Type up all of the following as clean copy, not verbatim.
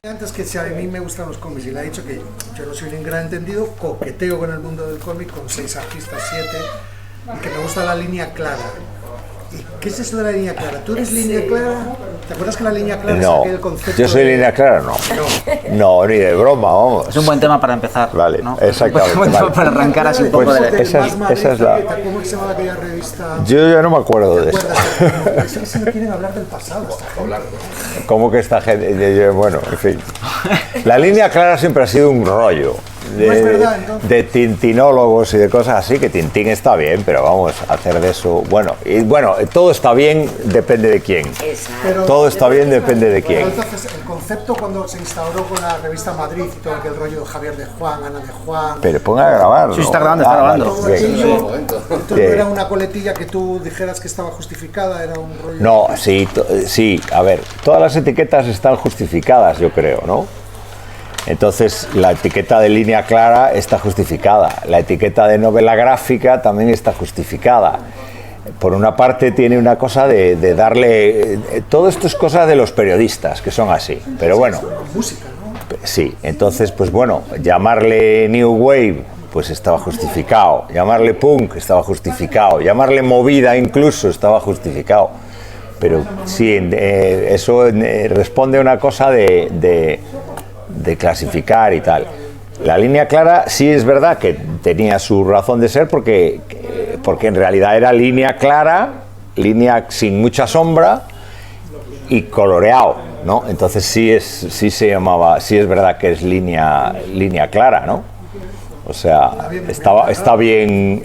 Antes que si a mí me gustan los cómics y le ha dicho que yo no soy un gran entendido, coqueteo con el mundo del cómic con 6 artistas, 7, y que me gusta la línea clara. ¿Y qué es eso de la línea clara? ¿Tú eres línea clara? ¿Te acuerdas que la línea clara no, es aquel concepto? Yo soy línea clara, no. No, ni de broma, vamos. Es un buen tema para empezar. Vale, ¿no? exactamente. Un buen tema para arrancar así un poco Pues de... esa es la... ¿Cómo se llama aquella revista? Yo ya no me acuerdo de eso. Es que se no quieren hablar del pasado. ¿Cómo que esta gente? Bueno, en fin. La línea clara siempre ha sido un rollo. No es verdad, entonces. De tintinólogos y de cosas así, que Tintín está bien, pero vamos a hacer de eso. Bueno, todo está bien, depende de quién. Pero, todo está bien, depende de quién. Entonces, el concepto cuando se instauró con la revista Madrid y todo aquel rollo de Javier de Juan, Ana de Juan. Pero ponga a grabar. Sí, está grabando, está grabando. Todo aquello, entonces no era una coletilla que tú dijeras que estaba justificada, era un rollo. No, sí, a ver, todas las etiquetas están justificadas, yo creo, ¿no? Entonces, la etiqueta de línea clara está justificada, la etiqueta de novela gráfica también está justificada. Por una parte tiene una cosa de darle... todo esto es cosa de los periodistas, que son así, pero bueno. Música, ¿no? Sí, entonces, pues bueno, llamarle New Wave, pues estaba justificado, llamarle punk estaba justificado, llamarle movida incluso estaba justificado. Pero sí, eso responde a una cosa de clasificar y tal. La línea clara sí es verdad que tenía su razón de ser porque en realidad era línea clara, línea sin mucha sombra y coloreado, ¿no? Entonces sí se llamaba, sí es verdad que es línea clara, ¿no? O sea, está bien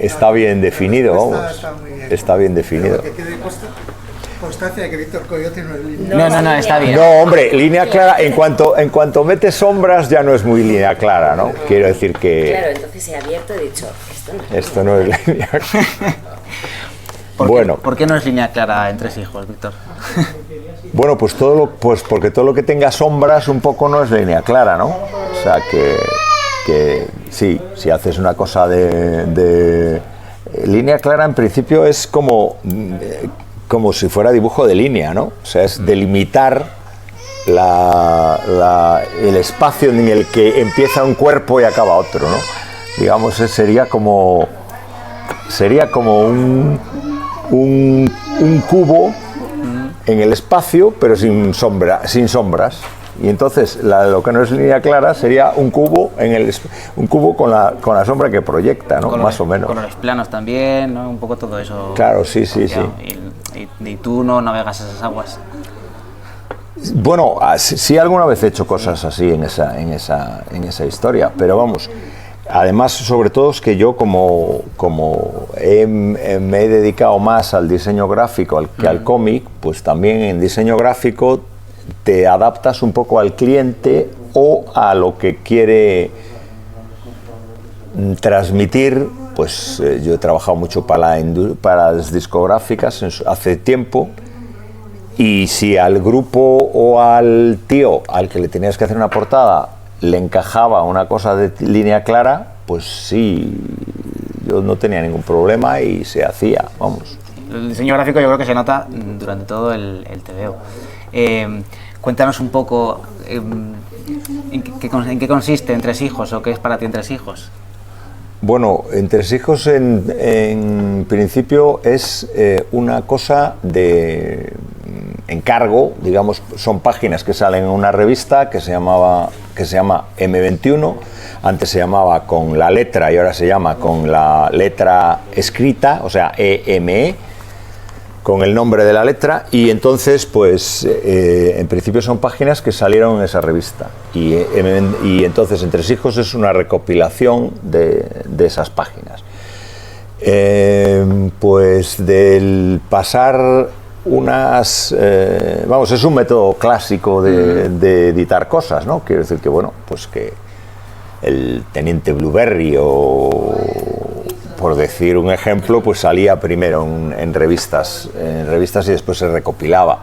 definido, vamos. Está bien definido. Constancia de que Víctor Coyote no es línea. No, está bien. No, hombre, línea clara, en cuanto metes sombras ya no es muy línea clara, ¿no? Quiero decir que... Claro, entonces he abierto y he dicho, esto no es línea clara. ¿Por qué no es línea clara en Tres Hijos, Víctor? Bueno, pues porque todo lo que tenga sombras un poco no es línea clara, ¿no? O sea que sí, si haces una cosa de línea clara en principio es como si fuera dibujo de línea, ¿no? O sea, es delimitar el espacio en el que empieza un cuerpo y acaba otro, ¿no? Digamos, sería como un cubo en el espacio, pero sin sombras. Y entonces lo que no es línea clara sería un cubo con la sombra que proyecta, ¿no? Más o menos. Colores planos también, ¿no? Un poco todo eso. Claro, sí. Y tú no navegas esas aguas. Bueno, sí alguna vez he hecho cosas así en esa historia, pero vamos. Además, sobre todo es que yo como me he dedicado más al diseño gráfico que al cómic, pues también en diseño gráfico te adaptas un poco al cliente o a lo que quiere transmitir. Pues yo he trabajado mucho para las discográficas hace tiempo, y si al grupo o al tío al que le tenías que hacer una portada le encajaba una cosa de línea clara, pues sí, yo no tenía ningún problema y se hacía, vamos. El diseño gráfico yo creo que se nota durante todo el TVO. Cuéntanos un poco en qué consiste En Tres Hijos, o qué es para ti En Tres Hijos. Bueno, En Tres Hijos en principio es una cosa de encargo, digamos, son páginas que salen en una revista que se llama M21, antes se llamaba con la letra y ahora se llama con la letra escrita, o sea, EME, con el nombre de la letra, y entonces pues en principio son páginas que salieron en esa revista y entonces En Tres Hijos es una recopilación de esas páginas. Pues del pasar unas vamos, es un método clásico de editar cosas, ¿no? Quiero decir que bueno, pues que el Teniente Blueberry o, por decir un ejemplo, pues salía primero en revistas y después se recopilaba,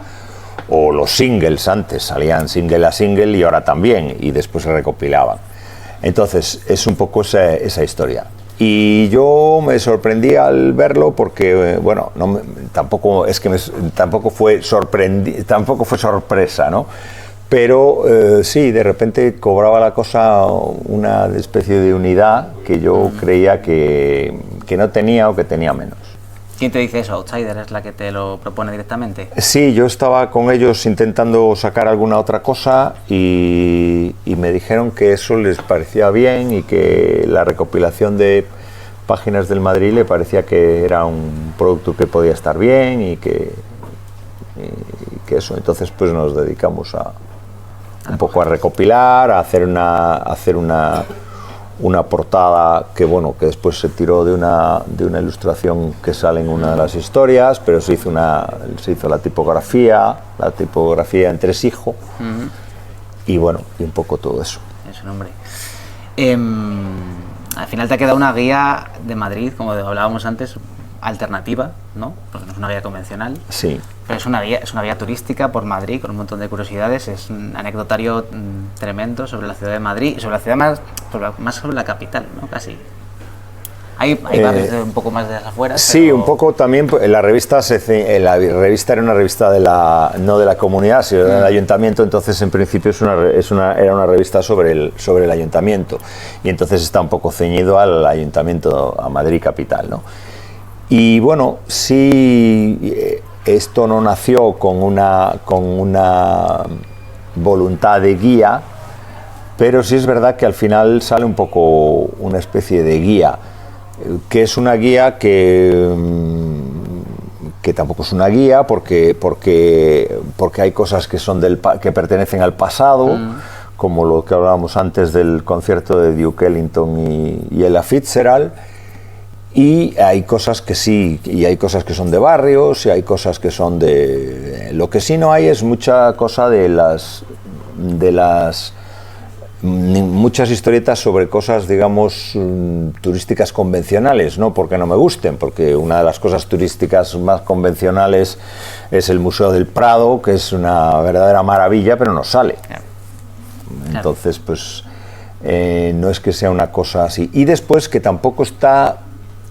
o los singles antes salían single a single y ahora también, y después se recopilaban. Entonces es un poco esa historia. Y yo me sorprendí al verlo porque, bueno, tampoco fue sorpresa, ¿no? pero sí, de repente cobraba la cosa una especie de unidad que yo creía que no tenía o que tenía menos. ¿Quién te dice eso? ¿Outsider es la que te lo propone directamente? Sí, yo estaba con ellos intentando sacar alguna otra cosa y me dijeron que eso les parecía bien y que la recopilación de páginas del Madrid le parecía que era un producto que podía estar bien y que eso. Entonces pues nos dedicamos un poco a recopilar, a hacer una portada que bueno, que después se tiró de una ilustración que sale en una de las historias, pero se hizo la tipografía en tresijo, y bueno, y un poco todo eso. Eso, hombre. Al final te ha quedado una guía de Madrid, como hablábamos antes, alternativa, ¿no? Porque no es una guía convencional. Sí. Pero es una guía turística por Madrid con un montón de curiosidades. Es un anecdotario tremendo sobre la ciudad de Madrid y sobre la ciudad más sobre la capital, ¿no? Casi. Hay barrios un poco más de las afueras. Sí, pero... un poco también. La revista era una revista no de la comunidad, sino del ayuntamiento. Entonces, en principio, era una revista sobre el ayuntamiento. Y entonces está un poco ceñido al ayuntamiento, a Madrid capital, ¿no? Y bueno, sí, esto no nació con una voluntad de guía, pero sí es verdad que al final sale un poco una especie de guía, que es una guía que tampoco es una guía porque hay cosas que son que pertenecen al pasado, como lo que hablábamos antes del concierto de Duke Ellington y Ella Fitzgerald. Y hay cosas que sí, y hay cosas que son de barrios, y hay cosas que son de... Lo que sí no hay es mucha cosa muchas historietas sobre cosas, digamos, turísticas convencionales, no porque no me gusten, porque una de las cosas turísticas más convencionales es el Museo del Prado, que es una verdadera maravilla, pero no sale. Entonces, pues, no es que sea una cosa así. Y después que tampoco está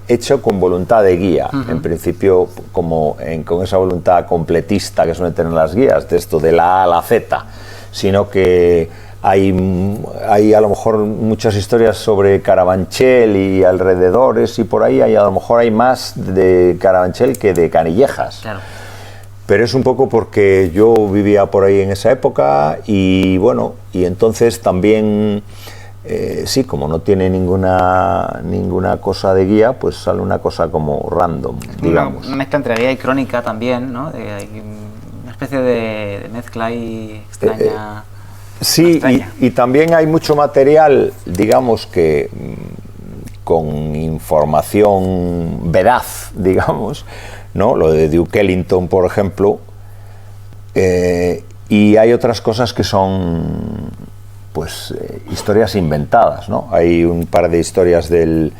hecho con voluntad de guía, en principio con esa voluntad completista que suelen tener las guías, de esto de la A a la Z, sino que hay a lo mejor muchas historias sobre Carabanchel y alrededores, y por ahí a lo mejor hay más de Carabanchel que de Canillejas. Claro. Pero es un poco porque yo vivía por ahí en esa época y bueno, y entonces también... sí, como no tiene ninguna cosa de guía, pues sale una cosa como random, digamos. Una mezcla entre guía y crónica también, ¿no? Hay una especie de mezcla ahí extraña. Sí, extraña. Y también hay mucho material, digamos que con información veraz, digamos, ¿no? Lo de Duke Ellington, por ejemplo, y hay otras cosas que son... pues historias inventadas, ¿no? Hay un par de historias de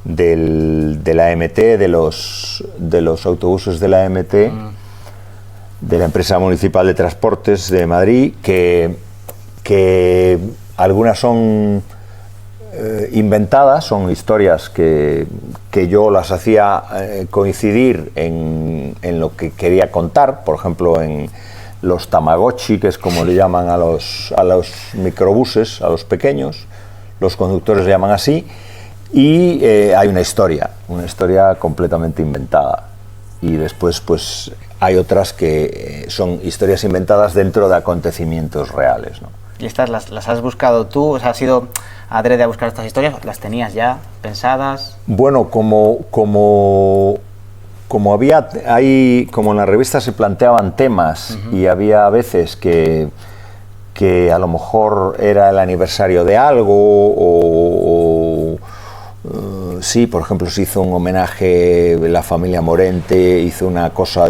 la AMT, de los autobuses de la AMT, de la empresa municipal de transportes de Madrid, que algunas son inventadas, son historias que yo las hacía coincidir en lo que quería contar, por ejemplo, en los Tamagotchi, que es como le llaman a los microbuses, a los pequeños, los conductores le llaman así, y hay una historia completamente inventada. Y después pues hay otras que son historias inventadas dentro de acontecimientos reales, ¿no? ¿Y estas las has buscado tú? O sea, ¿has ido adrede a buscar estas historias? ¿Las tenías ya pensadas? Bueno, como en la revista se planteaban temas y había veces que a lo mejor era el aniversario de algo sí, por ejemplo, se hizo un homenaje, la familia Morente hizo una cosa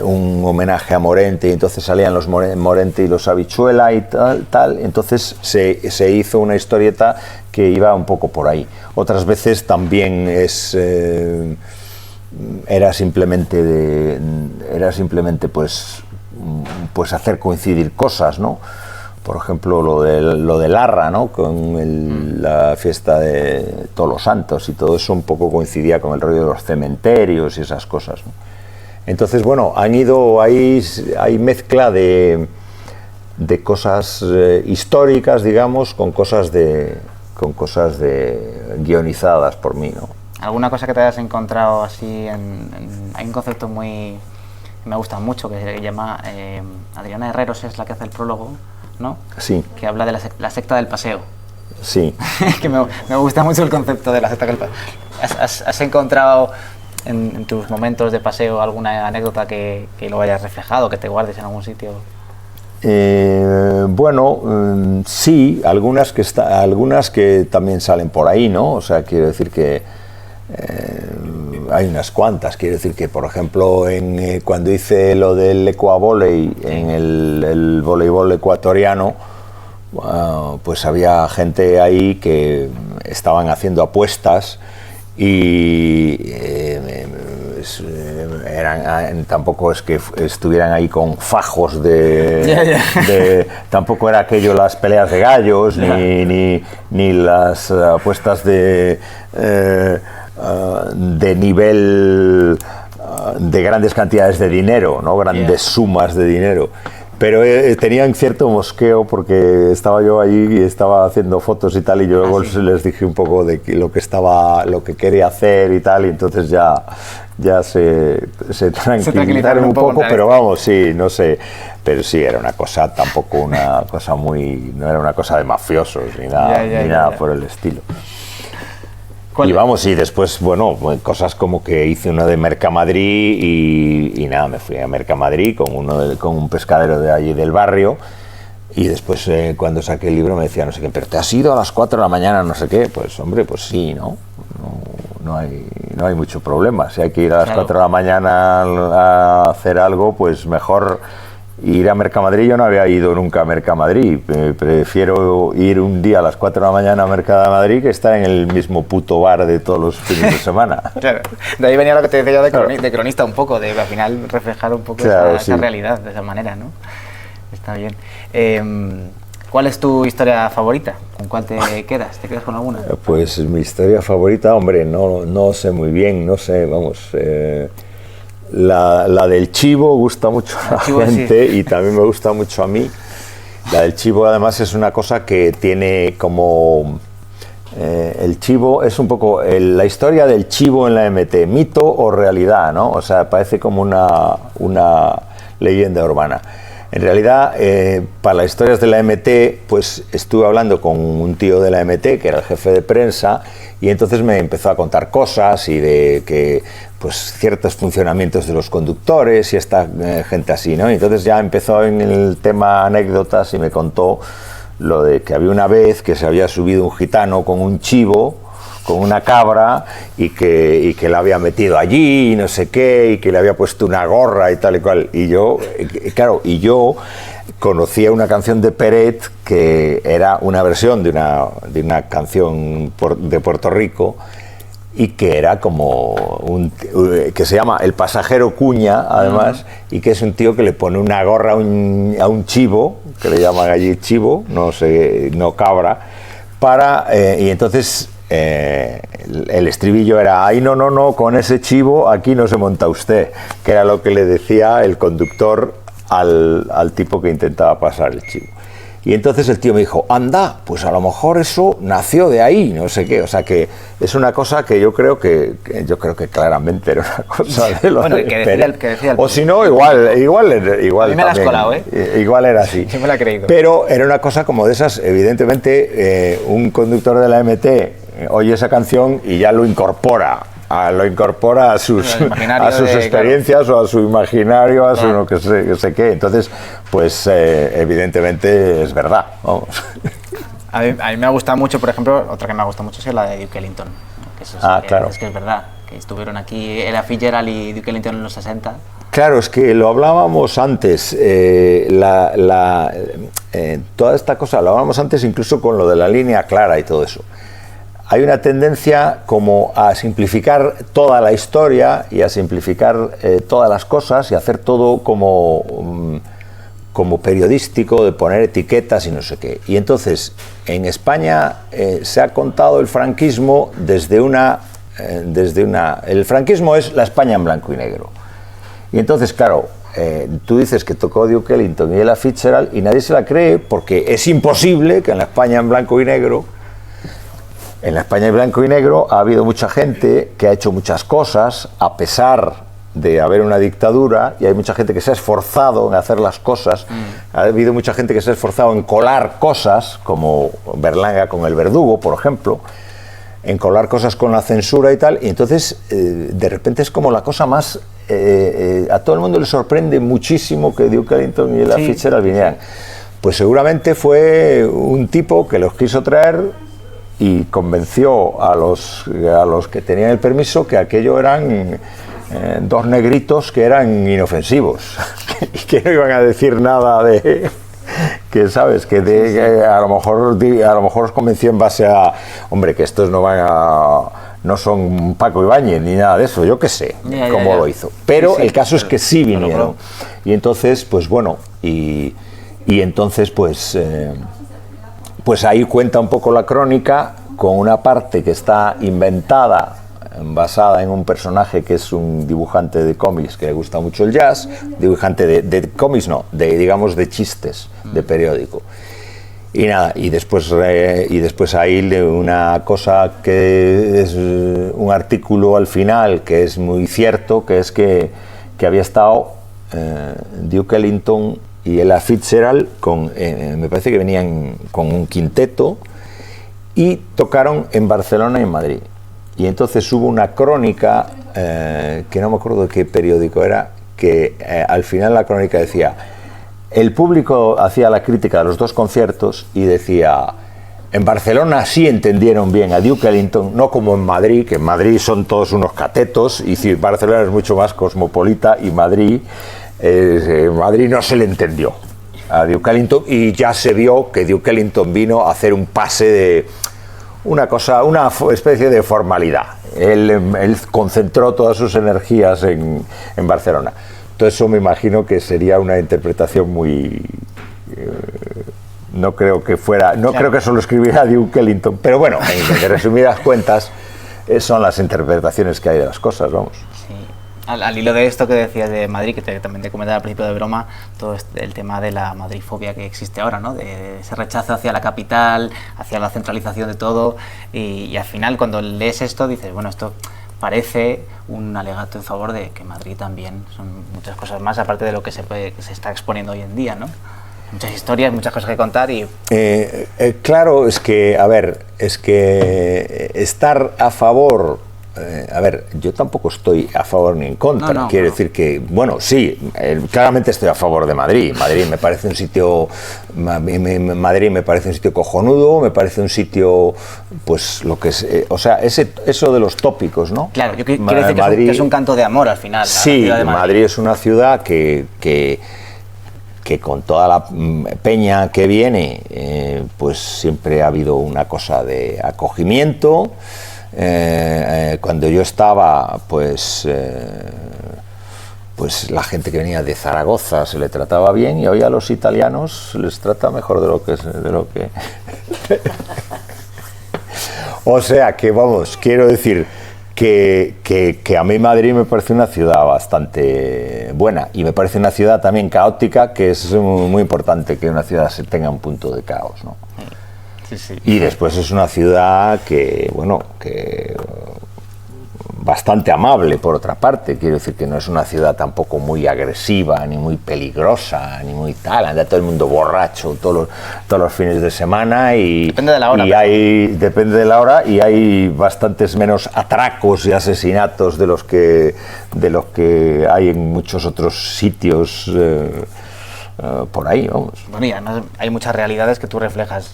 un homenaje a Morente, y entonces salían los Morente y los Habichuela y tal, entonces se hizo una historieta que iba un poco por ahí. Otras veces también era simplemente pues hacer coincidir cosas, ¿no? Por ejemplo, lo de Larra, ¿no? Con la fiesta de Todos los Santos y todo eso un poco coincidía con el rollo de los cementerios y esas cosas, ¿no? Entonces, bueno, hay mezcla de de cosas históricas, digamos, con cosas de guionizadas por mí, ¿no? ¿Alguna cosa que te hayas encontrado así hay un concepto muy... me gusta mucho, que se llama... Adriana Herreros es la que hace el prólogo, ¿no? Sí. Que habla de la secta del paseo. Sí. Que me gusta mucho el concepto de la secta del paseo. ¿Has encontrado en tus momentos de paseo alguna anécdota que lo hayas reflejado, que te guardes en algún sitio? Bueno, sí, algunas que también salen por ahí, ¿no? O sea, quiero decir que hay unas cuantas. Quiero decir que, por ejemplo, cuando hice lo del ecuavoley, en el voleibol ecuatoriano, pues había gente ahí que estaban haciendo apuestas y tampoco es que estuvieran ahí con fajos tampoco era aquello las peleas de gallos ni las apuestas de nivel de grandes cantidades de dinero, ¿no? Grandes sumas de dinero. Pero tenían cierto mosqueo porque estaba yo allí y estaba haciendo fotos y tal, y yo luego les dije un poco de lo que quería hacer y tal, y entonces ya se tranquilizaron un poco, pero vamos, sí, no sé, pero sí, era una cosa, tampoco una cosa no era una cosa de mafiosos ni nada por el estilo. Y vamos, y después, bueno, cosas como que hice uno de Mercamadrid y nada, me fui a Mercamadrid con un pescadero de allí del barrio, y después cuando saqué el libro me decía no sé qué, pero ¿te has ido a las 4 de la mañana no sé qué? Pues hombre, pues sí, no hay mucho problema. Si hay que ir a las 4 de la mañana a hacer algo, pues mejor ir a Mercamadrid. Yo no había ido nunca a Mercamadrid, prefiero ir un día a las 4 de la mañana a Mercamadrid que estar en el mismo puto bar de todos los fines de semana. Claro, de ahí venía lo que te decía yo de cronista un poco, de al final reflejar un poco esa realidad de esa manera, ¿no? Está bien. ¿Cuál es tu historia favorita? ¿Con cuál te quedas? ¿Te quedas con alguna? Pues mi historia favorita, hombre, no sé muy bien, no sé, vamos... La del chivo gusta mucho a la gente, sí. Y también me gusta mucho a mí. La del chivo además es una cosa que tiene como... el chivo es un poco la historia del chivo en la MT, mito o realidad, ¿no? O sea, parece como una leyenda urbana. En realidad, para las historias de la MT, pues estuve hablando con un tío de la MT, que era el jefe de prensa, y entonces me empezó a contar cosas y de que, pues, ciertos funcionamientos de los conductores y esta gente así, ¿no? Y entonces ya empezó en el tema anécdotas y me contó lo de que había una vez que se había subido un gitano con un chivo, con una cabra, y que la había metido allí y no sé qué, y que le había puesto una gorra y tal y cual. Y yo, claro, conocía una canción de Peret que era una versión de una canción de Puerto Rico, y que era como que se llama El Pasajero Cuña, además, y que es un tío que le pone una gorra a un chivo, que le llaman allí chivo, no sé, no cabra, y entonces el estribillo era: ay, no, con ese chivo aquí no se monta usted, que era lo que le decía el conductor al tipo que intentaba pasar el chivo. Y entonces el tío me dijo: anda, pues a lo mejor eso nació de ahí, no sé qué. O sea, que es una cosa que yo creo que claramente era una cosa de lo de Pérez. O si no, igual a mí me también, la has colado, igual era así. Yo me la he creído. Pero era una cosa como de esas, evidentemente, un conductor de la MT oye esa canción y ya lo incorpora a sus experiencias, claro, o a su imaginario, a su no que sé qué. Entonces, pues evidentemente es verdad, vamos. A mí me ha gustado mucho, por ejemplo, otra que me ha gustado mucho es la de Duke Ellington, ¿no? Que eso claro. Es que es verdad, que estuvieron aquí Ella Fitzgerald y Duke Ellington en los 60. Claro, es que lo hablábamos antes, toda esta cosa lo hablábamos antes incluso con lo de la línea clara y todo eso. Hay una tendencia como a simplificar toda la historia y a simplificar todas las cosas y hacer todo como periodístico, de poner etiquetas y no sé qué. Y entonces, en España se ha contado el franquismo desde una... El franquismo es la España en blanco y negro. Y entonces, claro, tú dices que tocó Duke Ellington y Ella Fitzgerald y nadie se la cree porque es imposible que en la España en blanco y negro, ha habido mucha gente que ha hecho muchas cosas a pesar de haber una dictadura, y hay mucha gente que se ha esforzado en hacer las cosas. Ha habido mucha gente que se ha esforzado en colar cosas, como Berlanga con El Verdugo, por ejemplo, en colar cosas con la censura y tal, y entonces de repente es como la cosa más... a todo el mundo le sorprende muchísimo que Duke Ellington y Ella Fitzgerald vinieran. Pues seguramente fue un tipo que los quiso traer y convenció a los que tenían el permiso que aquello eran... dos negritos que eran inofensivos y que no iban a decir nada de que sabes que a lo mejor os convenció en base a hombre que estos no son Paco Ibáñez ni nada de eso, yo qué sé cómo lo hizo, pero el caso es que sí vinieron y entonces pues bueno y entonces pues ahí cuenta un poco la crónica con una parte que está inventada basada en un personaje que es un dibujante de cómics que le gusta mucho el jazz, dibujante de cómics no, digamos de chistes de periódico. Y nada, y después ahí una cosa que es un artículo al final que es muy cierto, que es que había estado Duke Ellington y Ella Fitzgerald me parece que venían con un quinteto y tocaron en Barcelona y en Madrid. Y entonces hubo una crónica, que no me acuerdo de qué periódico era, que al final la crónica decía, el público hacía la crítica de los dos conciertos y decía, en Barcelona sí entendieron bien a Duke Ellington, no como en Madrid, que en Madrid son todos unos catetos, y si Barcelona es mucho más cosmopolita, y Madrid no se le entendió a Duke Ellington, y ya se vio que Duke Ellington vino a hacer un pase de... una especie de formalidad. Él concentró todas sus energías en Barcelona. Entonces eso me imagino que sería una interpretación muy... no creo que solo escribiera Duke Ellington, pero bueno, en resumidas cuentas, son las interpretaciones que hay de las cosas, vamos. Sí. Al hilo de esto que decías de Madrid, que también te comentaba al principio de broma, todo el tema de la madrifobia que existe ahora, ¿no? De ese rechazo hacia la capital, hacia la centralización de todo, y al final cuando lees esto dices, bueno, esto parece un alegato en favor de que Madrid también son muchas cosas más, aparte de lo que se está exponiendo hoy en día, ¿no? Muchas historias, muchas cosas que contar y... claro, es que estar a favor... yo tampoco estoy a favor ni en contra. Quiero decir que, bueno, sí, claramente estoy a favor de Madrid. Madrid me parece un sitio cojonudo, me parece un sitio, pues lo que es, o sea, eso de los tópicos, ¿no? Claro, yo quiero decir que es un canto de amor al final. Sí, la ciudad de Madrid es una ciudad que con toda la peña que viene, pues siempre ha habido una cosa de acogimiento. Cuando yo estaba, pues la gente que venía de Zaragoza se le trataba bien, y hoy a los italianos se les trata mejor de lo que o sea que vamos, quiero decir que a mí Madrid me parece una ciudad bastante buena, y me parece una ciudad también caótica, que es muy importante que una ciudad tenga un punto de caos, ¿no? Sí. Y después es una ciudad que bastante amable, por otra parte. Quiero decir que no es una ciudad tampoco muy agresiva, ni muy peligrosa, ni muy tal. Anda todo el mundo borracho todos los fines de semana y... Depende de la hora. Depende de la hora, y hay bastantes menos atracos y asesinatos de los que hay en muchos otros sitios por ahí, vamos. Bueno, y además hay muchas realidades que tú reflejas,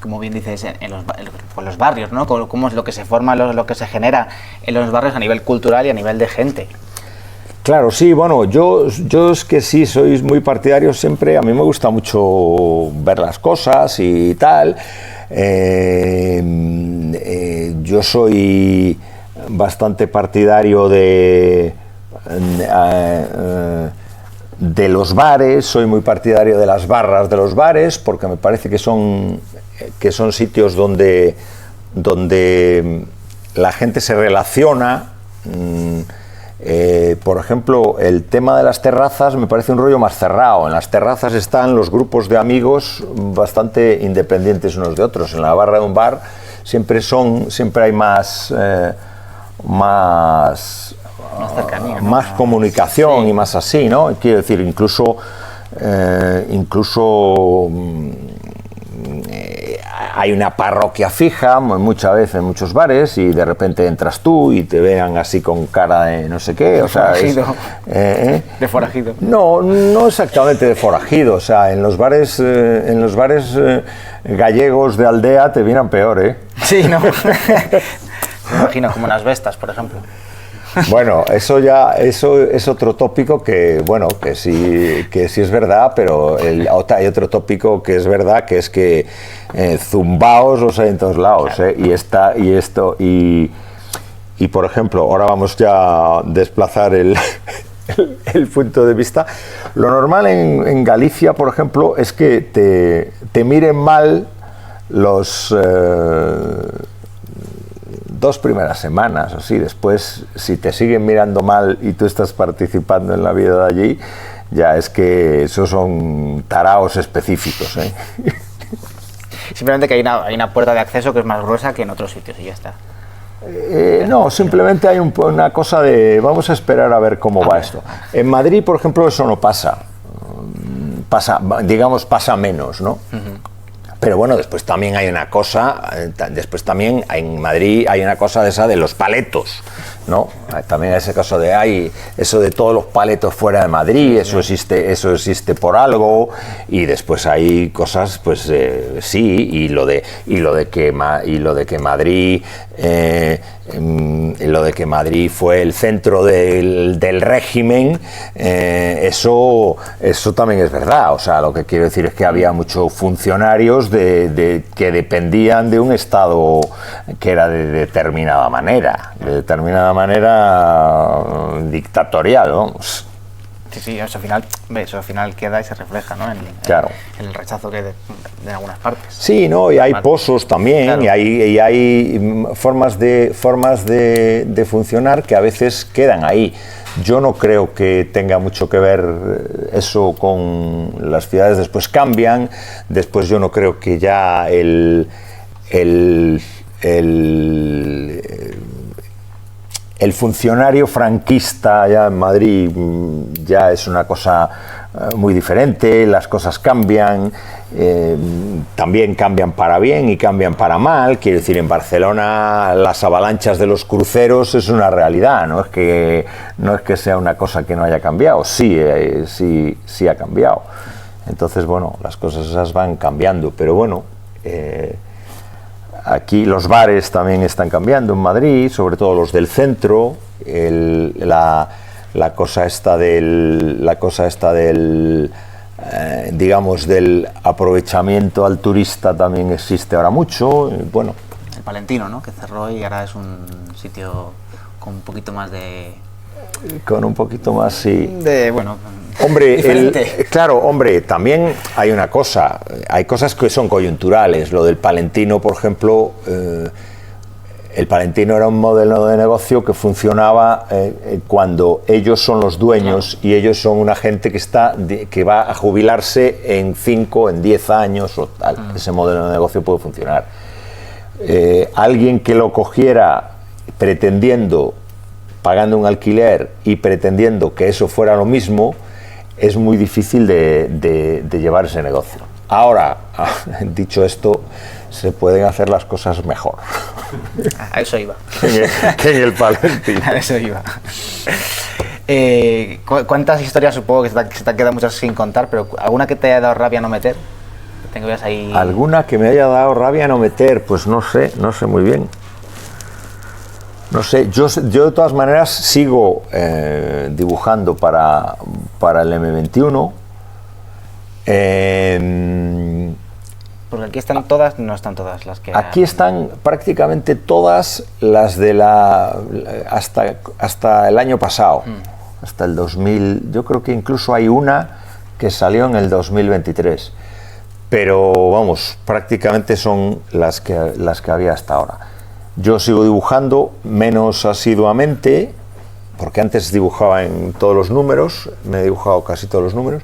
como bien dices, en los barrios, ¿no? Cómo es lo que se forma, lo que se genera en los barrios a nivel cultural y a nivel de gente. Claro, sí, bueno, yo es que sí, soy muy partidario siempre, a mí me gusta mucho ver las cosas y tal. Yo soy bastante partidario de los bares, soy muy partidario de las barras de los bares, porque me parece que son sitios donde la gente se relaciona Por ejemplo, el tema de las terrazas me parece un rollo más cerrado. En las terrazas están los grupos de amigos bastante independientes unos de otros. En la barra de un bar siempre hay más cercanía, ¿no? más comunicación, sí, y más así, ¿no? Quiero decir, incluso hay una parroquia fija muchas veces en muchos bares y de repente entras tú y te vean así con cara de no sé qué, o sea, de forajido. No exactamente de forajido, o sea, en los bares gallegos de aldea te vienen peor, ¿eh? Sí, ¿no? Me imagino como unas vestas, por ejemplo. Bueno, eso es otro tópico que, bueno, que sí es verdad, pero hay otro tópico que es verdad, que es que zumbaos los hay en todos lados, claro. Y por ejemplo, ahora vamos ya a desplazar el punto de vista. Lo normal en Galicia, por ejemplo, es que te miren mal los 2 primeras semanas, así. Después, si te siguen mirando mal y tú estás participando en la vida de allí, ya es que esos son taraos específicos, ¿eh? Simplemente que hay una puerta de acceso que es más gruesa que en otros sitios y ya está. No, simplemente hay una cosa de vamos a esperar a ver cómo va esto. En Madrid, por ejemplo, eso no pasa. Pasa menos, ¿no? Uh-huh. Pero bueno, después también hay una cosa, en Madrid hay una cosa de esa de los paletos, ¿no? También hay ese caso de eso de todos los paletos fuera de Madrid, eso existe por algo, y después hay cosas, pues sí, y lo de que Madrid fue el centro del régimen, eso también es verdad. O sea, lo que quiero decir es que había muchos funcionarios que dependían de un Estado que era de determinada manera dictatorial, vamos. Sí, eso al final queda y se refleja, ¿no? Claro. En el rechazo que de algunas partes. Sí, ¿no? Y hay pozos también, claro. y hay formas de funcionar que a veces quedan ahí. Yo no creo que tenga mucho que ver eso con las ciudades, después cambian, después yo no creo que ya el funcionario franquista ya en Madrid ya es una cosa muy diferente, las cosas cambian, también cambian para bien y cambian para mal. Quiero decir, en Barcelona las avalanchas de los cruceros es una realidad, no es que sea una cosa que no haya cambiado, sí ha cambiado. Entonces, bueno, las cosas esas van cambiando, pero bueno, aquí los bares también están cambiando en Madrid, sobre todo los del centro. La cosa esta del digamos del aprovechamiento al turista también existe ahora mucho. Bueno, el Palentino, ¿no? Que cerró y ahora es un sitio con un poquito más sí. Bueno, hombre, claro, hombre, también hay una cosa, hay cosas que son coyunturales. Lo del Palentino, por ejemplo, el Palentino era un modelo de negocio que funcionaba cuando ellos son los dueños y ellos son una gente que va a jubilarse en 5, en 10 años o tal. Ese modelo de negocio puede funcionar. Alguien que lo cogiera pagando un alquiler y pretendiendo que eso fuera lo mismo, es muy difícil de llevar ese negocio. Ahora, dicho esto, se pueden hacer las cosas mejor. A eso iba. que en el Palentino. A eso iba. ¿Cuántas historias, supongo que se te han quedado muchas sin contar, pero alguna que te haya dado rabia no meter? Que tengas ahí... ¿Alguna que me haya dado rabia no meter? Pues no sé muy bien. No sé, yo de todas maneras sigo dibujando para el M21. Porque aquí están todas, no están todas las que... Aquí están prácticamente todas las de hasta el año pasado, hasta el 2000, yo creo que incluso hay una que salió en el 2023, pero vamos, prácticamente son las que había hasta ahora. Yo sigo dibujando menos asiduamente, porque antes dibujaba en todos los números, me he dibujado casi todos los números.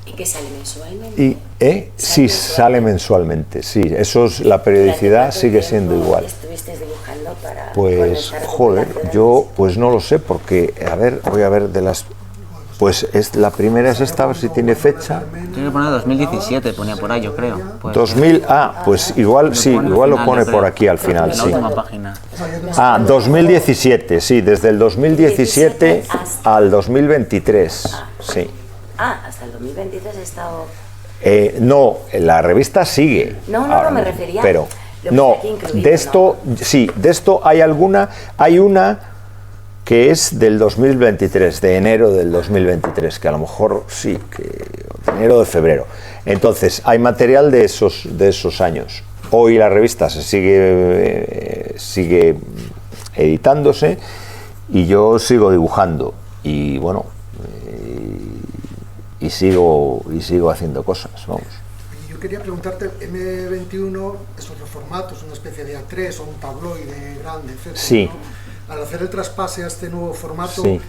¿Y qué sale mensualmente? Y, sí, sale mensualmente, sí, eso es, la periodicidad sigue siendo igual. ¿Estuviste dibujando para Pues, joder, yo pues no lo sé, porque, a ver, voy a ver de las... Pues la primera es esta, a ver si tiene fecha. Tiene que poner 2017, ponía por ahí, yo creo. Pues, 2000, pues igual, sí, igual lo pone por aquí al final, en la sí. última página. 2017, sí, desde el 2017 al 2023, sí. Hasta el 2023 he estado... No, la revista sigue. No, me refería... Pero, lo que no, está aquí incluido, de esto, ¿no? sí, de esto hay una que es del 2023, de enero del 2023, que a lo mejor sí, que de enero o de febrero. Entonces, hay material de esos años. Hoy la revista se sigue editándose y yo sigo dibujando y bueno, y sigo haciendo cosas, vamos. Yo quería preguntarte, M21 es otro formato, es una especie de A3 o un tabloide grande, etc. Sí. ¿no? Al hacer el traspase a este nuevo formato, Sí.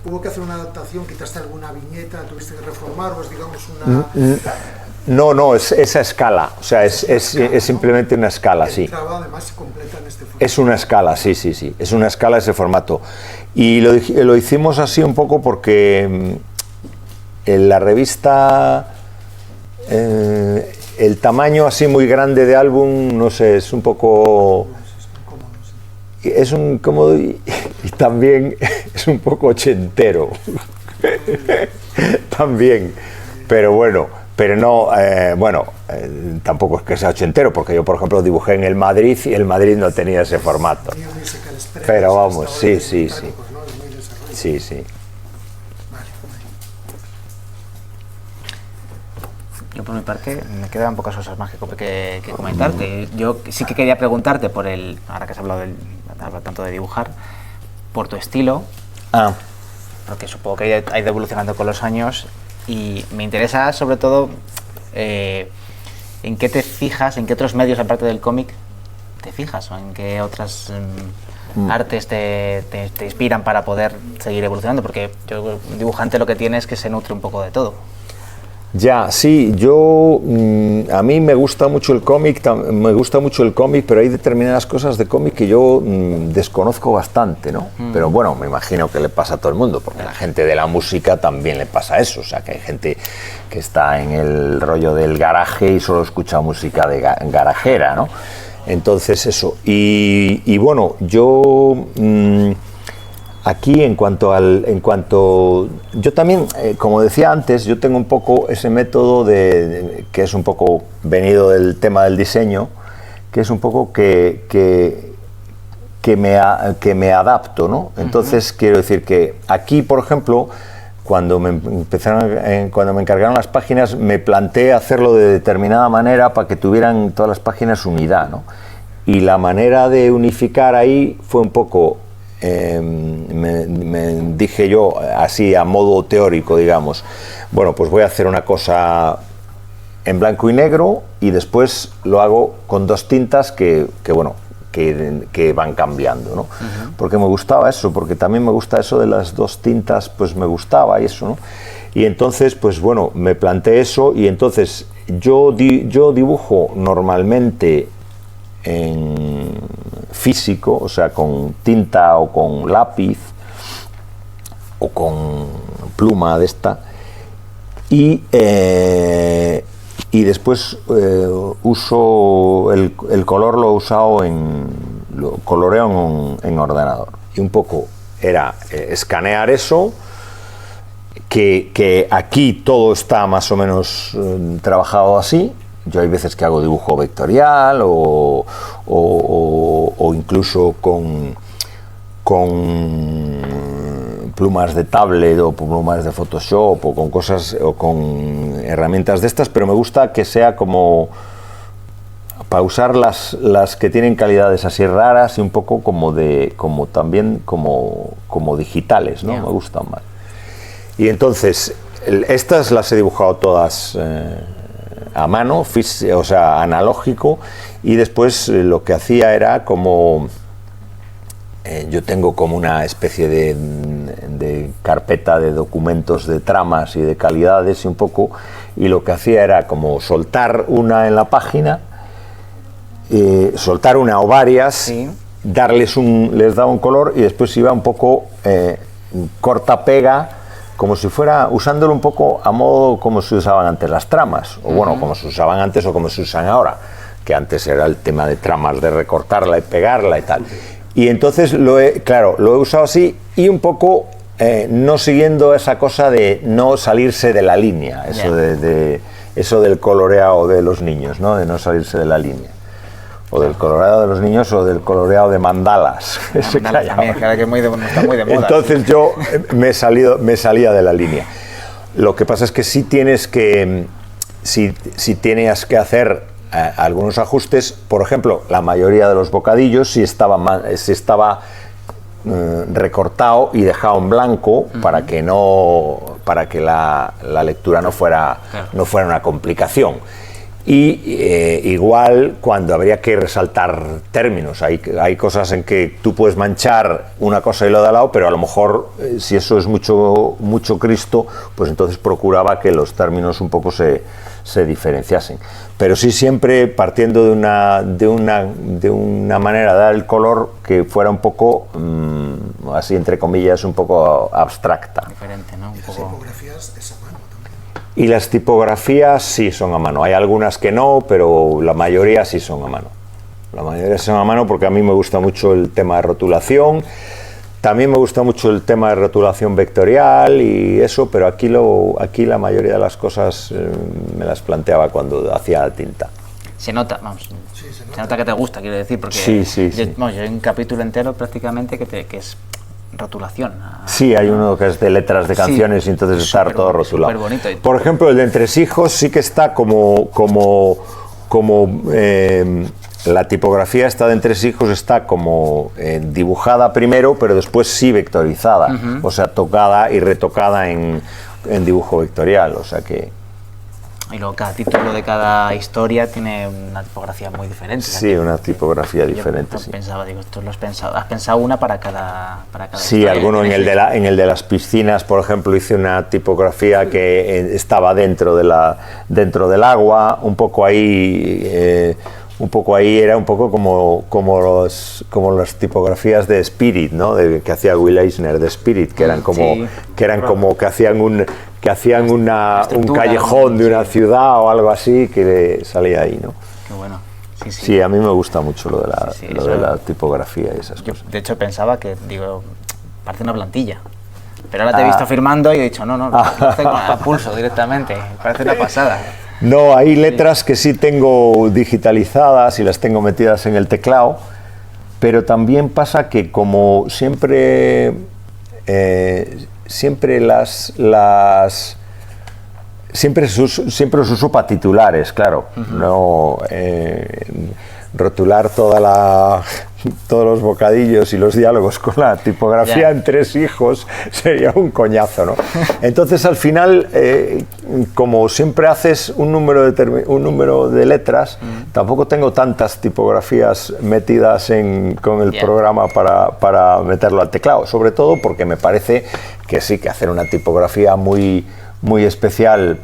¿hubo que hacer una adaptación? ¿Quitaste alguna viñeta? ¿Tuviste que reformar? ¿O es, digamos, una...? No, es esa escala, o sea, es simplemente una escala, sí. El trabajo además se completa en este formato. Es una escala, sí, es una escala ese formato. Y lo hicimos así un poco porque en la revista, el tamaño así muy grande de álbum, no sé, es un poco... Es un cómodo y también es un poco ochentero. También, pero bueno, tampoco es que sea ochentero, porque yo, por ejemplo, dibujé en el Madrid y el Madrid no tenía ese formato. Pero vamos, sí. Sí. Yo por mi parte me quedan pocas cosas más que comentarte. Yo sí que quería preguntarte por ahora que has hablado tanto de dibujar, por tu estilo, porque supongo que ha ido evolucionando con los años y me interesa sobre todo en qué te fijas, en qué otros medios aparte del cómic te fijas o en qué otras artes te inspiran para poder seguir evolucionando, porque yo, un dibujante, lo que tiene es que se nutre un poco de todo. Ya, sí, a mí me gusta mucho el cómic, pero hay determinadas cosas de cómic que yo desconozco bastante, ¿no? Pero bueno, me imagino que le pasa a todo el mundo, porque a la gente de la música también le pasa eso, o sea, que hay gente que está en el rollo del garaje y solo escucha música de garajera, ¿no? Entonces eso, y bueno, yo... Aquí, en cuanto yo también, como decía antes, yo tengo un poco ese método que es un poco venido del tema del diseño, que es un poco que me adapto, ¿no? Entonces, quiero decir que aquí, por ejemplo, cuando me encargaron las páginas, me planteé hacerlo de determinada manera para que tuvieran todas las páginas unidad, ¿no? Y la manera de unificar ahí fue un poco... me dije yo así a modo teórico, digamos, bueno, pues voy a hacer una cosa en blanco y negro y después lo hago con dos tintas que van cambiando, ¿no? Porque me gustaba eso, porque también me gusta eso de las dos tintas, pues me gustaba y eso, ¿no? Y entonces, pues bueno, me planteé eso y entonces yo dibujo normalmente en físico, o sea, con tinta o con lápiz o con pluma de esta y después uso el color, lo he usado lo coloreo en ordenador y un poco era escanear eso, que aquí todo está más o menos trabajado así. Yo hay veces que hago dibujo vectorial o incluso con plumas de tablet o plumas de Photoshop o con cosas o con herramientas de estas, pero me gusta que sea como para usar las que tienen calidades así raras y un poco como también como digitales, ¿no? Yeah. Me gustan más. Y entonces estas las he dibujado todas a mano, o sea, analógico, y después lo que hacía era como yo tengo como una especie de carpeta de documentos de tramas y de calidades y un poco, y lo que hacía era como soltar una en la página, soltar una o varias, Sí. les daba un color y después iba un poco corta-pega, como si fuera usándolo un poco a modo como se usaban antes las tramas, o bueno, como se usaban antes o como se usan ahora, que antes era el tema de tramas, de recortarla y pegarla y tal. Y entonces lo he usado así y un poco no siguiendo esa cosa de no salirse de la línea, eso, eso del coloreado de los niños, ¿no? De no salirse de la línea. O del coloreado de los niños o del coloreado de mandalas. Mandalas también, que ahora que está muy de moda. Entonces yo me salía de la línea. Lo que pasa es que sí tienes que, si tenías que hacer algunos ajustes, por ejemplo, la mayoría de los bocadillos sí estaba recortado y dejado en blanco para que la lectura no fuera una complicación. Y igual cuando habría que resaltar términos, hay cosas en que tú puedes manchar una cosa y lo de al lado, pero a lo mejor si eso es mucho Cristo, pues entonces procuraba que los términos un poco se diferenciasen. Pero sí siempre partiendo de una manera de dar el color que fuera un poco, así entre comillas, un poco abstracta. Diferente, ¿no? Y las tipografías es a mano también. Y las tipografías sí son a mano. Hay algunas que no, pero la mayoría sí son a mano. La mayoría son a mano porque a mí me gusta mucho el tema de rotulación. También me gusta mucho el tema de rotulación vectorial y eso, pero aquí la mayoría de las cosas me las planteaba cuando hacía tinta. Se nota, vamos. Sí, Se nota que te gusta, quiero decir, porque Sí. yo hay un capítulo entero prácticamente que es rotulación. Sí, hay uno que es de letras de canciones y entonces está todo rotulado. Bonito. Por ejemplo, el de Entresijos sí que está como la tipografía esta de Entresijos está como dibujada primero, pero después sí vectorizada, o sea, tocada y retocada en dibujo vectorial, o sea que... Y luego cada título de cada historia tiene una tipografía muy diferente. Sí, una tipografía diferente. Yo sí. pensaba, digo, esto lo has pensado una para cada Sí, historia. alguno en el de las piscinas, por ejemplo, hice una tipografía que estaba dentro del agua, un poco ahí era un poco como las tipografías de Spirit, ¿no? Que hacía Will Eisner de Spirit, que eran que hacían un callejón de una ciudad o algo así que salía ahí, ¿no? Qué bueno. Sí, a mí me gusta mucho lo de la tipografía y esas Yo, cosas. de hecho, pensaba que, parece una plantilla. Pero ahora te he visto firmando y he dicho, no, lo hace a pulso directamente. Parece una pasada. No, hay letras que sí tengo digitalizadas y las tengo metidas en el teclado, pero también pasa que como siempre siempre os uso para titulares, claro, no rotular todos los bocadillos y los diálogos con la tipografía en Entresijos sería un coñazo, ¿no? Entonces al final, como siempre haces un número de letras, tampoco tengo tantas tipografías metidas con el programa para meterlo al teclado, sobre todo porque me parece que sí, que hacer una tipografía muy especial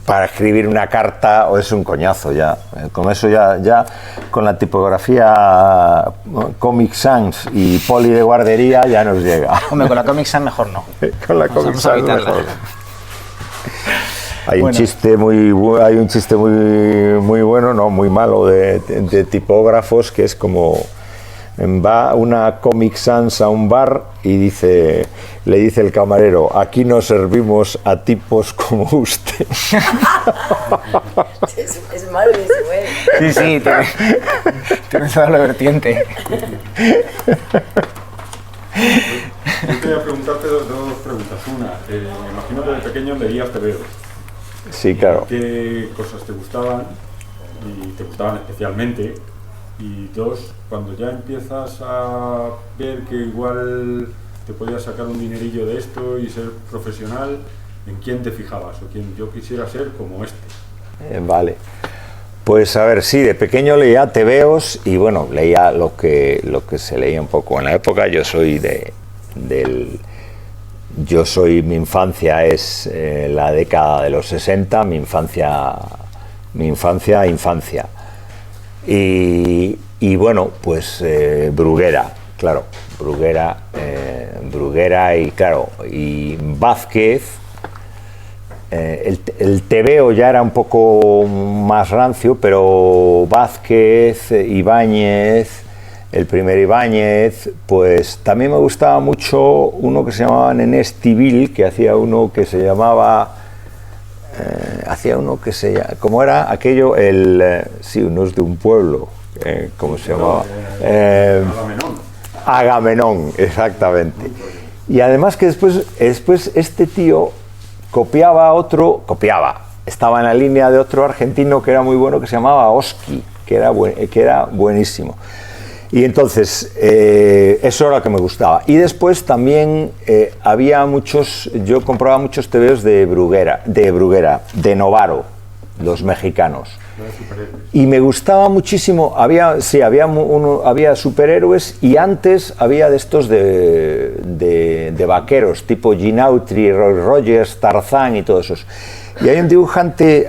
para escribir una carta o es un coñazo ya. Con eso ya con la tipografía Comic Sans y poli de guardería ya nos llega. Hombre, con la Comic Sans mejor no. Con la Comic Sans mejor. Hay Bueno. un chiste muy bueno, no muy malo de tipógrafos, que es como va una Comic Sans a un bar y le dice el camarero: aquí no servimos a tipos como usted. Es malo y es bueno. Sí, tiene toda la vertiente. Yo quería preguntarte dos preguntas. Una, me imagino que de pequeño leías TVO. Sí, claro. ¿Qué cosas te gustaban y te gustaban especialmente? Y dos, cuando ya empiezas a ver que igual te podías sacar un dinerillo de esto y ser profesional, ¿en quién te fijabas? O quién yo quisiera ser como este. Vale. Pues a ver, sí, de pequeño leía tebeos y bueno, leía lo que se leía un poco en la época. Yo soy mi infancia es la década de los 60, mi infancia. Y bueno, pues Bruguera, claro, Bruguera y claro, y Vázquez. El tebeo ya era un poco más rancio, pero Vázquez, Ibáñez, el primer Ibáñez, pues también me gustaba mucho uno que se llamaba Nené Estibil, que hacía uno que se llamaba... ¿cómo era aquello? Sí, unos de un pueblo, ¿cómo se llamaba? Agamenón, exactamente. Y además que después este tío estaba en la línea de otro argentino que era muy bueno, que se llamaba Oski, que era buenísimo. Y entonces, eso era lo que me gustaba. Y después también yo compraba muchos tebeos de Bruguera, de Novaro, los mexicanos. Y me gustaba muchísimo, había superhéroes y antes había de estos de vaqueros, tipo Gene Autry, Roy Rogers, Tarzán y todos esos. Y hay un dibujante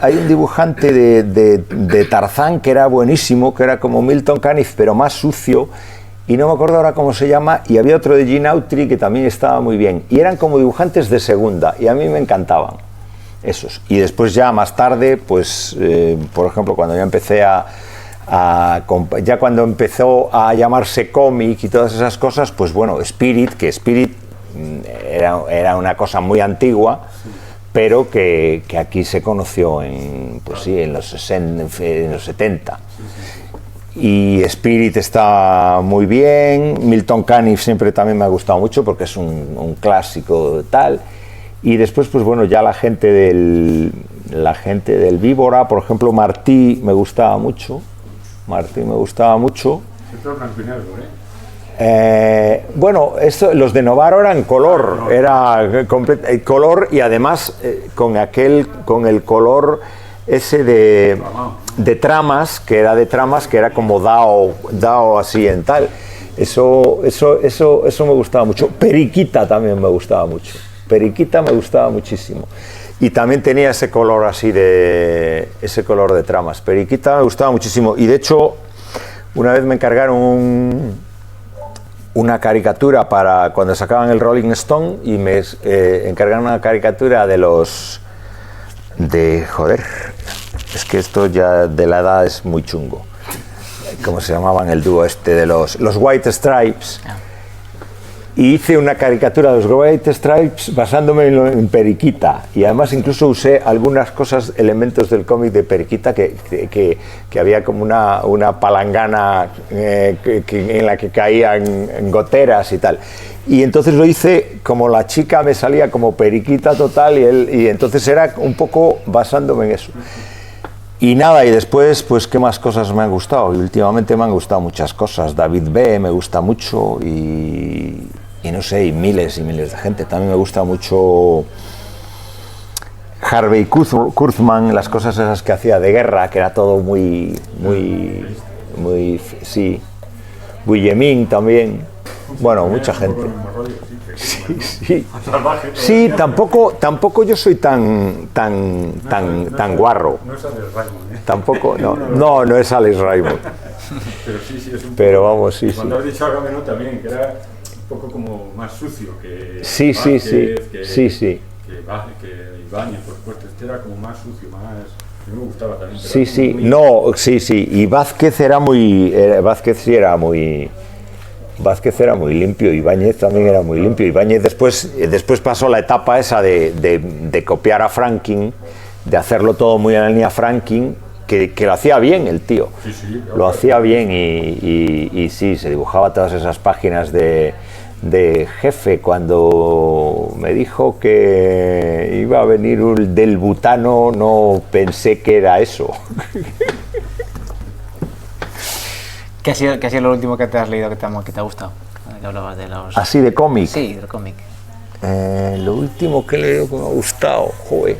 de Tarzán que era buenísimo, que era como Milton Caniff, pero más sucio, y no me acuerdo ahora cómo se llama, y había otro de Gene Autry que también estaba muy bien. Y eran como dibujantes de segunda, y a mí me encantaban esos. Y después ya más tarde, pues, por ejemplo, cuando ya empecé ya cuando empezó a llamarse cómic y todas esas cosas, pues bueno, Spirit era una cosa muy antigua, pero que aquí se conoció en los 60, en los 70. Y Spirit está muy bien, Milton Caniff siempre también me ha gustado mucho porque es un clásico tal. Y después, pues bueno, ya la gente del Víbora, por ejemplo, Martí me gustaba mucho. Siempre blanco y negro, bueno, los de Novaro eran color, era color y además con el color ese de tramas, que era como dao así en tal. Eso me gustaba mucho. Periquita también me gustaba mucho. Periquita me gustaba muchísimo. Y también tenía ese color así ese color de tramas. Periquita me gustaba muchísimo. Y de hecho, una vez me encargaron una caricatura para cuando sacaban el Rolling Stone y me encargaron una caricatura joder, es que esto ya de la edad es muy chungo. ¿Cómo se llamaban el dúo de los White Stripes? Y hice una caricatura de los White Stripes basándome en Periquita. Y además incluso usé algunas elementos del cómic de Periquita, que había como una palangana en la que caían goteras y tal. Y entonces lo hice como la chica me salía como Periquita total y entonces era un poco basándome en eso. Y nada, y después, pues, ¿qué más cosas me han gustado? Y últimamente me han gustado muchas cosas. David B. me gusta mucho y no sé, y miles de gente. También me gusta mucho Harvey Kurtzman, las cosas esas que hacía de guerra, que era todo muy, sí. Guillemín también. Bueno, mucha gente. Sí, tampoco yo soy tan guarro. No es Alex Raymond, Tampoco, no es Alex Raymond. Pero sí, es un Pero vamos, sí. Cuando has dicho Agamenón también, que era un poco como más sucio que Sí. Que Ibáñez, por supuesto. Este era como más sucio, más... A mí me gustaba también. Sí. Y Vázquez era muy limpio, Ibáñez también era muy limpio. Ibáñez después pasó la etapa esa de copiar a Franklin, de hacerlo todo muy en la línea Franklin, que lo hacía bien el tío. Sí, lo hacía bien y sí, se dibujaba todas esas páginas de Jefe. Cuando me dijo que iba a venir del butano, no pensé que era eso. ¿Qué ha sido lo último que te has leído que te ha gustado? Que hablabas de los... ¿Así de cómic? Sí, del cómic. Lo último que he leído que me ha gustado, joder.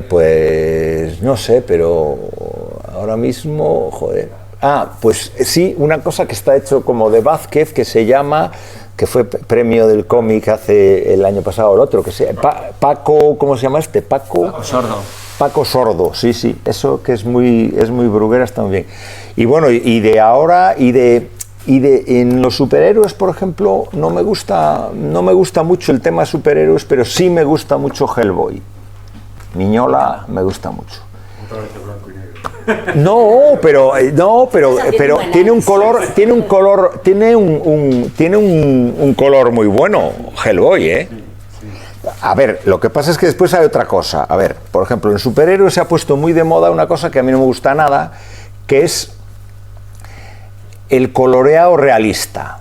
Pues no sé, pero ahora mismo, joder. Pues sí, una cosa que está hecho como de Vázquez, que se llama, que fue premio del cómic hace el año pasado o el otro, que se Paco, ¿cómo se llama este? Paco Sordo. Paco Sordo, sí, eso que es muy Brugueras también. Y bueno, y de ahora, en los superhéroes, por ejemplo, no me gusta mucho el tema superhéroes, pero sí me gusta mucho Hellboy. Miñola me gusta mucho. Otra vez de blanco y negro. No, pero tiene un color muy bueno, Hellboy, ¿eh? A ver, lo que pasa es que después hay otra cosa. A ver, por ejemplo, en superhéroes se ha puesto muy de moda una cosa que a mí no me gusta nada, que es el coloreado realista.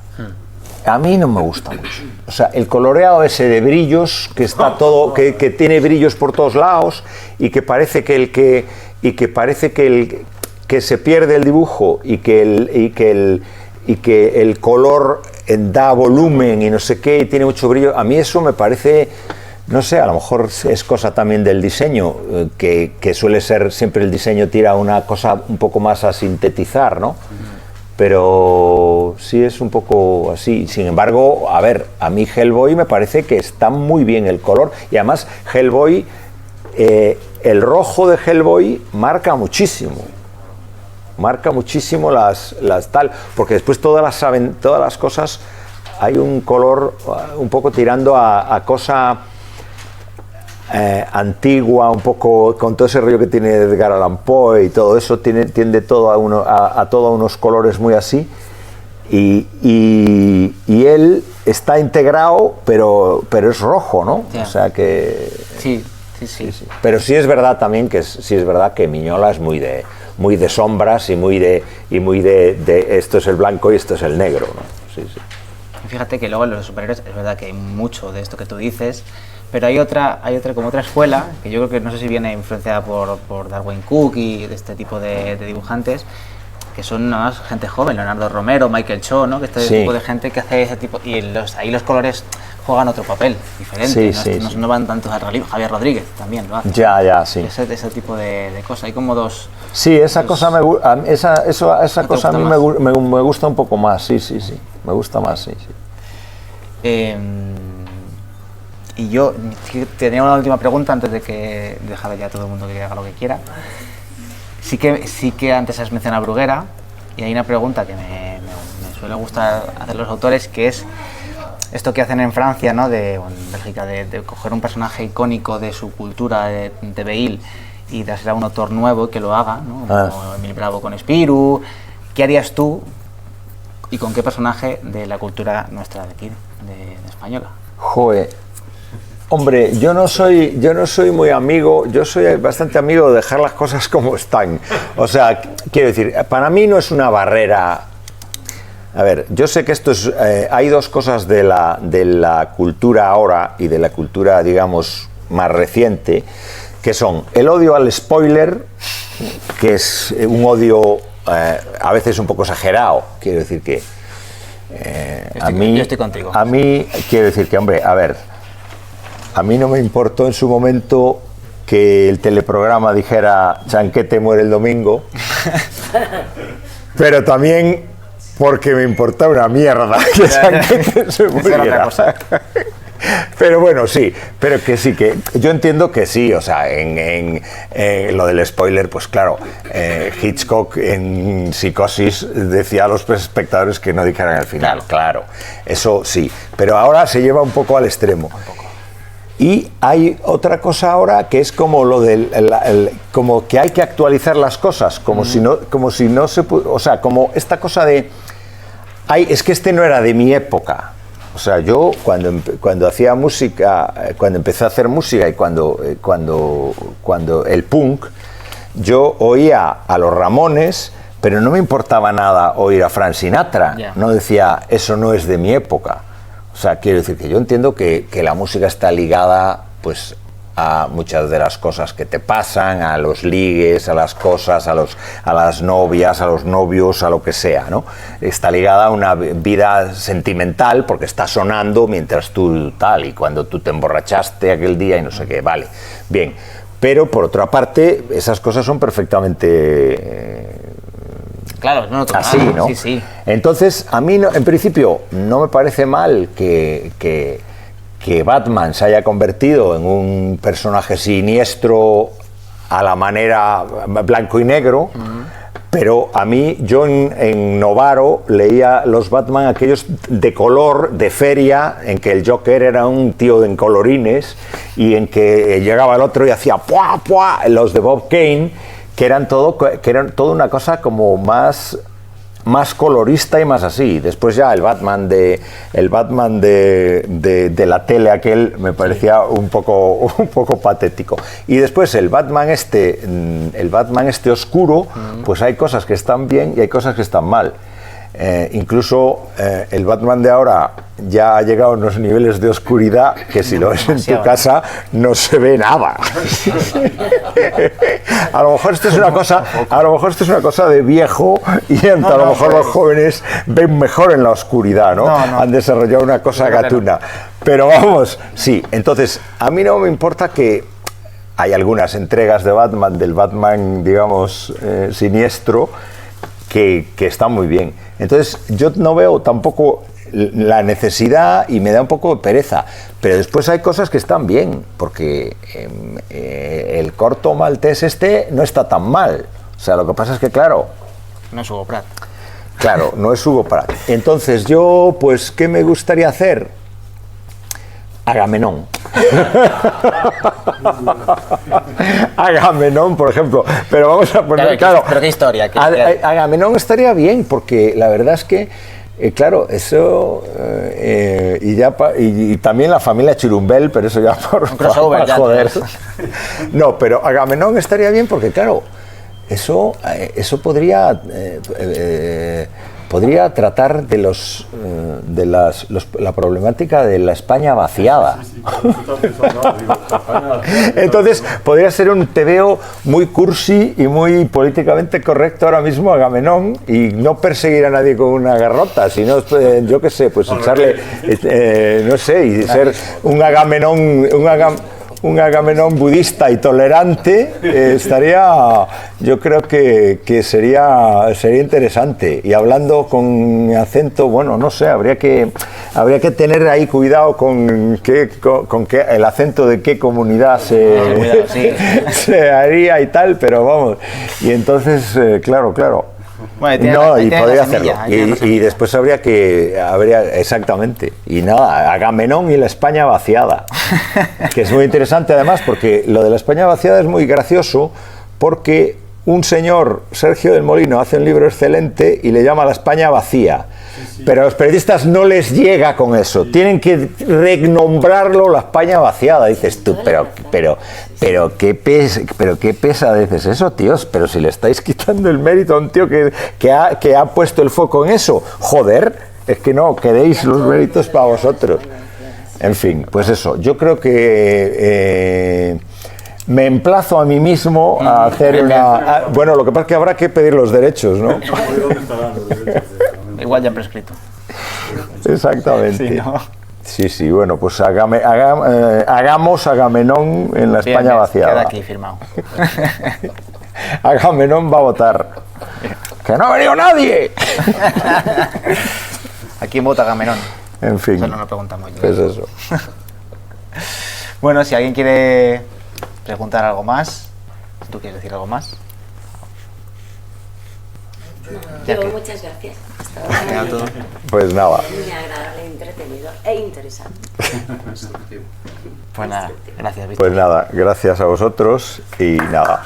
A mí no me gusta mucho. O sea, el coloreado ese de brillos, que está todo, que tiene brillos por todos lados y que parece que se pierde el dibujo y que el color da volumen y no sé qué, y tiene mucho brillo. A mí eso me parece, no sé, a lo mejor es cosa también del diseño, que suele ser siempre el diseño tira una cosa un poco más a sintetizar, ¿no? Pero sí es un poco así. Sin embargo, a ver, a mí Hellboy me parece que está muy bien el color, y además Hellboy, el rojo de Hellboy marca muchísimo las tal, porque después todas las cosas hay un color un poco tirando a cosa antigua, un poco con todo ese rollo que tiene Edgar Allan Poe y todo eso, tiende todo a todos unos colores muy así, y él está integrado, pero es rojo, ¿no? Yeah. O sea que Sí. pero sí es verdad también que Miñola es muy de sombras y muy de esto es el blanco y esto es el negro, ¿no? Sí. Fíjate que luego en los superhéroes es verdad que hay mucho de esto que tú dices, pero hay otra escuela que yo creo que no sé si viene influenciada por Darwin Cook y de este tipo de dibujantes, que son nada más gente joven, Leonardo Romero, Michael Cho, ¿no? Que este tipo de gente que hace ese tipo, y ahí los colores juegan otro papel diferente, no van tanto al realismo. Javier Rodríguez también lo hace. Ya, sí. Ese tipo de cosas, hay como dos. Sí, esa cosa a mí me gusta un poco más, sí, me gusta más, sí. Y yo tenía una última pregunta antes de que dejar ya a todo el mundo que haga lo que quiera. Sí que antes has mencionado a Bruguera, y hay una pregunta que me suele gustar hacer los autores, que es esto que hacen en Francia, ¿no? En Bélgica, de coger un personaje icónico de su cultura, de Beil, y dárselo a un autor nuevo que lo haga, ¿no? Como Emil Bravo con Spirou. ¿Qué harías tú y con qué personaje de la cultura nuestra de aquí, de española? Joder. Hombre, yo no soy muy amigo, yo soy bastante amigo de dejar las cosas como están. O sea, quiero decir, para mí no es una barrera. A ver, yo sé que esto es, hay dos cosas de la cultura ahora y de la cultura, digamos, más reciente, que son el odio al spoiler, que es un odio a veces un poco exagerado. Quiero decir que yo estoy contigo. A mí, quiero decir que, hombre, a ver, a mí no me importó en su momento que el teleprograma dijera Chanquete muere el domingo, pero también porque me importa una mierda que Chanquete se muriera. Pero bueno, sí, pero que sí, que yo entiendo que sí, o sea, en lo del spoiler, pues claro, Hitchcock en Psicosis decía a los espectadores que no dijeran el final, claro, eso sí, pero ahora se lleva un poco al extremo. Y hay otra cosa ahora que es como lo del como que hay que actualizar las cosas, como si no se, o sea, como esta cosa de es que este no era de mi época. O sea, yo cuando hacía música, cuando empecé a hacer música y cuando el punk, yo oía a los Ramones, pero no me importaba nada oír a Frank Sinatra. Yeah. No decía, eso no es de mi época. O sea, quiero decir que yo entiendo que la música está ligada, pues, a muchas de las cosas que te pasan, a los ligues, a las cosas, a las novias, a los novios, a lo que sea, ¿no? Está ligada a una vida sentimental porque está sonando mientras tú tal, y cuando tú te emborrachaste aquel día y no sé qué, vale, bien. Pero por otra parte, esas cosas son perfectamente Claro, no, total, así, ¿no? Sí, sí. Entonces, a mí, en principio, no me parece mal que Batman se haya convertido en un personaje siniestro a la manera blanco y negro, pero a mí, yo en Novaro leía los Batman aquellos de color, de feria, en que el Joker era un tío en colorines y en que llegaba el otro y hacía ¡puah, puah! Los de Bob Kane, que eran toda una cosa como más colorista y más así. Después ya el Batman de la tele aquel me parecía un poco patético. Y después el Batman este oscuro, pues hay cosas que están bien y hay cosas que están mal. Incluso el Batman de ahora ya ha llegado a unos niveles de oscuridad que si lo ves en tu casa no se ve nada. A lo mejor esto es una cosa de viejo y a lo mejor los jóvenes ven mejor en la oscuridad, ¿no? Han desarrollado una cosa gatuna. Pero vamos, sí. Entonces, a mí no me importa que hay algunas entregas de Batman, del Batman, digamos, siniestro, que están muy bien. Entonces, yo no veo tampoco la necesidad y me da un poco de pereza, pero después hay cosas que están bien, porque el corto maltés este no está tan mal. O sea, lo que pasa es que, claro... No es Hugo Pratt. Claro, no es Hugo Pratt. Entonces, yo, pues, ¿qué me gustaría hacer? Agamenón. Agamenón, por ejemplo. Pero vamos a poner, claro. ¿Pero qué historia? Agamenón estaría bien, porque la verdad es que, claro, eso. Y también la familia Chirumbel, pero eso ya por joder. No, pero Agamenón estaría bien porque, claro, eso podría tratar de la problemática de la España vaciada. Entonces podría ser un tebeo muy cursi y muy políticamente correcto ahora mismo Agamenón, y no perseguir a nadie con una garrota, sino yo qué sé, pues echarle no sé, y ser un Agamenón budista y tolerante, yo creo que sería interesante. Y hablando con acento, bueno, no sé, habría que tener ahí cuidado con el acento de qué comunidad se haría y tal, pero vamos. Y entonces, claro. Bueno, y podría hacerlo. Y después habría exactamente. Y nada, Agamenón y la España vaciada. Que es muy interesante además, porque lo de la España vaciada es muy gracioso, porque un señor, Sergio del Molino, hace un libro excelente y le llama La España vacía. Pero a los periodistas no les llega con eso. Tienen que renombrarlo La España vaciada. Dices tú, pero qué pesadez es eso, tíos. Pero si le estáis quitando el mérito a un tío que ha puesto el foco en eso. Joder, es que no, queréis los méritos para vosotros. En fin, pues eso. Yo creo que me emplazo a mí mismo a hacer bueno, lo que pasa es que habrá que pedir los derechos, ¿no? Igual ya prescrito. Exactamente. Sí, ¿no? Sí, bueno, pues hagamos Agamenón en la España bien, vaciada. Queda aquí firmado. Agamenón va a votar. ¡Que no ha venido nadie! ¿A quién vota Agamenón? En fin. Eso no lo preguntamos yo. Pues eso. Bueno, si alguien quiere preguntar algo más, ¿tú quieres decir algo más? Yo, muchas gracias. Pues nada. Muy agradable, entretenido e interesante. Pues nada, gracias, Víctor. Pues nada, gracias a vosotros y nada.